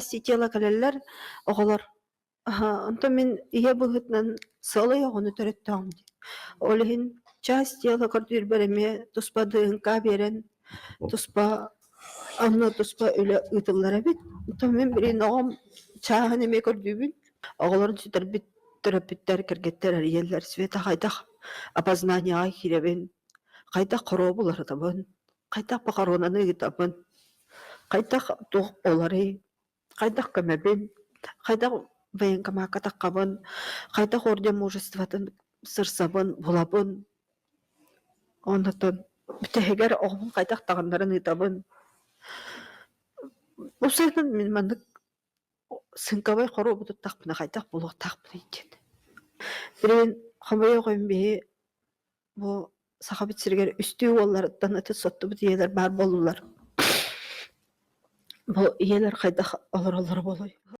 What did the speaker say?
Сетела калеллер оголор. Онто мен ие быгытнан сылы ягыны төрөттөм. Олехин часть тела көрдүр береме туспа дыңка берен туспа анна туспа үле ытыллара бит. Онто мен бирин огом чаһын эме көрдүбүн. Оголор сүтөр бит төрөпүттер киргеттер иеллер света хайдах опознание хиребен. Хайдах коробулар табын. Хайдах пакаронаны гитабын. Хайдах тух олары. Хайдах көмөбүн. Хайдах военкоматка таккабын. Хайдах орден мужествотын сырсабын, булабын. Оннотон бүтегер огын хайдах тагындарын ытабын. Усайтын мен мандык сынкабай коробуту такпына хайдах булук такпына итен. Бирин хамай коймбе бу сахабит сиргер үстүү боллардан өтө сотту бут иелер бар болулар. Бу иелер хайдах олор болой.